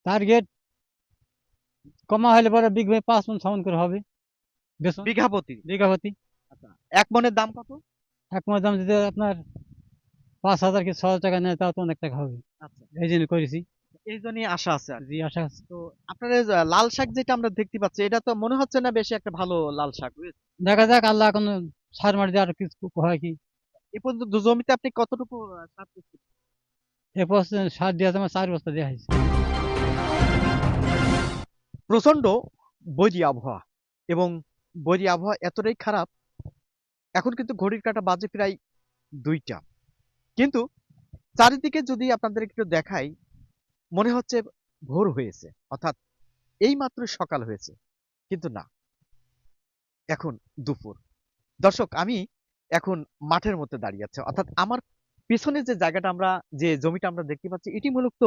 Target কমা হলে পরে বিঘে 5 মণ 6 মণ করে হবে বেতন বিঘা প্রতি? বিঘা প্রতি। আচ্ছা, এক মনের দাম কত? এক মণের দাম যদি আপনার 5,000 কি 6,000 টাকা নেয় তাও তো অনেক টাকা হবে। আচ্ছা, এই জন্য করেছি। এই জন্যই আশা আছে আর কি। জি আশা আছে। তো আপনার এই যে লাল শাক যেটা আমরা দেখতে পাচ্ছি, এটা তো মনে হচ্ছে না বেশি একটা ভালো লাল শাক, বুঝেছেন? দেখা যাক আল্লাহ এখন সার মার দিয়ে আর কিছু হয় কি। এ পর্যন্ত জমিতে আপনি কতটুকু সার দিচ্ছেন? এ বছর সার দিয়ে আমার 4 বস্তা দেওয়া হয়েছে। প্রচন্ড বৈরী আবহাওয়া, এবং বৈরী আবহাওয়া এতটাই খারাপ, এখন কিন্তু ঘড়ির কাঁটা বাজে প্রায় 2টা, কিন্তু চারিদিকে যদি আপনাদের একটু দেখাই, মনে হচ্ছে ভোর হয়েছে, অর্থাৎ এই মাত্র সকাল হয়েছে, কিন্তু না, এখন দুপুর। দর্শক, আমি এখন মাঠের মধ্যে দাঁড়িয়ে আছি, অর্থাৎ আমার পিছনে যে জায়গাটা আমরা, যে জমিটা আমরা দেখতে পাচ্ছি, এটি মূলত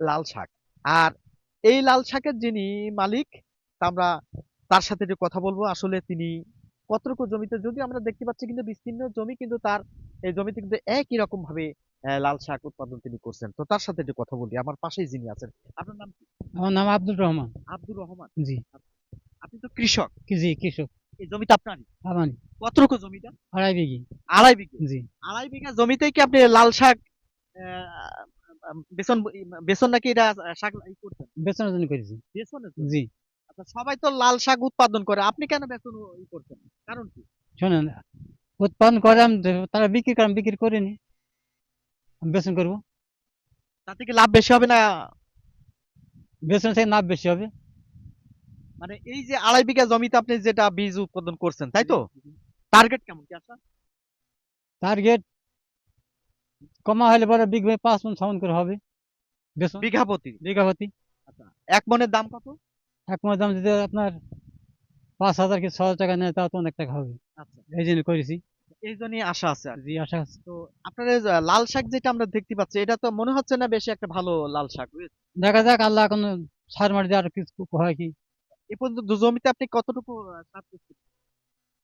লাল শাক। আর এই লাল শাকের যিনি মালিক, তা আমরা তার সাথে একটু কথা বলবো। আসলে তিনি কতটুকু জমিতে, যদি আমরা দেখতে পাচ্ছি কিন্তু বিস্তীর্ণ জমি, কিন্তু তার এই জমিতে কিন্তু একই রকম ভাবে লাল শাক উৎপাদন তিনি করছেন। তো তার সাথে একটু কথা বলি, আমার পাশেই যিনি আছেন। আপনার নাম কি? আমার নাম আব্দুর রহমান। আব্দুর রহমান। জি। আপনি তো কৃষক, জি কৃষক। এই জমিটা আপনারই? আমানি। কতটুকু জমিটা? 2.5 বিঘি। 2.5 বিঘা? জি। 2.5 বিঘা জমিতেই কি আপনি লাল শাক বেসন, বেসন নাকি এটা শাক করছেন? বেচনের জন্য করেছি। বেসনের জন্য? জি। আচ্ছা, সবাই তো লাল শাক উৎপাদন করে, আপনি কেন বেসন করছেন? কারণ কি? শোনেন, উৎপাদন করে আমি তারা বিক্রি করে, আমি বিক্রি করিনি, আমি বেচন করবো। তাতে কি লাভ বেশি হবে না? বেচন থেকে লাভ বেশি হবে। মানে এই যে 2.5 বিঘা জমিতে আপনি যেটা বীজ উৎপাদন করছেন, তাই তো? টার্গেট কেমন কি আসা? টার্গেট কমা হলে পরে বিঘে 5 মণ 6 মণ করে হবে বেতন বিঘা প্রতি? বিঘা প্রতি। আচ্ছা, এক মনের দাম কত? এক মণের দাম যদি আপনার 5,000 কি 6,000 টাকা নেয় তাও তো অনেক টাকা হবে। আচ্ছা, এই জন্য করেছি। এই জন্যই আশা আছে আর জি কি। আশা আছে। তো আপনার এই যে লাল শাক যেটা আমরা দেখতে পাচ্ছি, এটা তো মনে হচ্ছে না বেশি একটা ভালো লাল শাক, বুঝেছেন? দেখা যাক আল্লাহ এখন সার মার দিয়ে আর কিছু হয় কি। এ পর্যন্ত জমিতে আপনি কতটুকু সার দিচ্ছেন?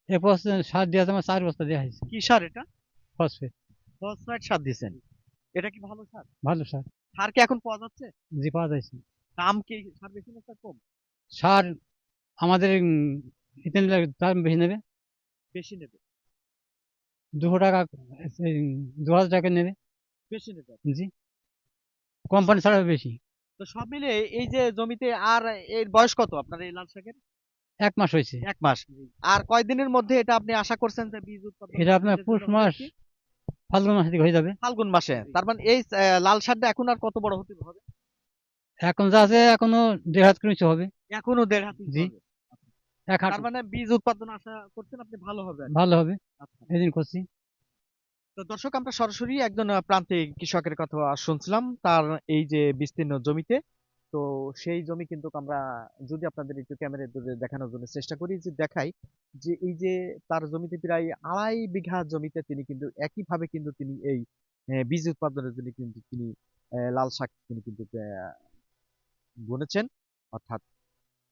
এ বছর সার দিয়ে আমার 4 বস্তা দেওয়া হয়েছে। কি সার এটা? ফসফেট। ফসফেট সার দিচ্ছেন? এটা কি ভালো সার? ভালো সার। সার কি এখন পাওয়া যাচ্ছে? জি পাওয়া যাচ্ছে। দাম কি সার বেশি না সার কম? সার আমাদের ইতেন দাম বেশি নেবে। বেশি নেবে? 200 টাকা, 2,000 টাকা নেবে। বেশি নেবে? জি। তো কোম্পানি ছাড়া বেশি। তো সব মিলে এই যে জমিতে, আর এর বয়স কত আপনার এই লাল শাকের? 1 মাস হয়েছে। 1 মাস? আর কয়দিনের মধ্যে এটা আপনি আশা করছেন যে বীজ উৎপাদন এটা আপনার বীজের পৌষ জন্য হবে আর মাস কি? ফাল্গুন মাস থেকে হয়ে যাবে। ফাল্গুন মাসে? তার মানে এই লাল শাকটা এখন আর কত বড় হতে হবে? এখন যা আছে এখনো 1.5 হাত করে নিচে হবে। এখনো 1.5 হাত ইঞ্চি জি। হবে? এক তার হাঁটু। মানে বীজ উৎপাদন আশা করছেন আপনি ভালো হবে আর কি? ভালো হবে। আচ্ছা। এই দিন করছি। তো দর্শক, আমরা সরাসরি একজন প্রান্তিক কৃষকের কথা শুনছিলাম, তার এই যে বিস্তীর্ণ জমিতে। তো সেই জমি কিন্তু আমরা, যদি আপনাদের একটু ক্যামেরায় ধরে দেখানোর জন্য চেষ্টা করি, যে দেখাই যে এই যে তার জমিতে প্রায় 2.5 বিঘা জমিতে তিনি কিন্তু একইভাবে কিন্তু তিনি এই বীজ উৎপাদনের জন্য কিন্তু তিনি লাল শাক তিনি কিন্তু বুনেছেন। অর্থাৎ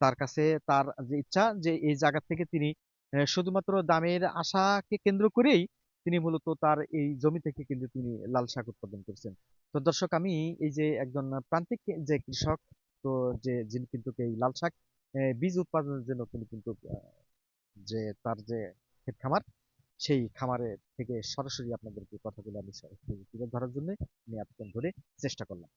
তার কাছে তার যে ইচ্ছা, যে এই জায়গা থেকে তিনি শুধুমাত্র দামের আশাকে কেন্দ্র করেই তিনি মূলত তার এই জমি থেকে কিন্তু তিনি লাল শাক উৎপাদন করছেন। তো দর্শক, আমি এই যে একজন প্রান্তিক যে কৃষক, তো যিনি কিন্তু এই লাল শাক বীজ উৎপাদনের জন্য তিনি কিন্তু যে তার যে ক্ষেত খামার, সেই খামারে থেকে সরাসরি আপনাদেরকে কথাগুলো আমি তুলে ধরার জন্য আমি এতক্ষণ ধরে চেষ্টা করলাম।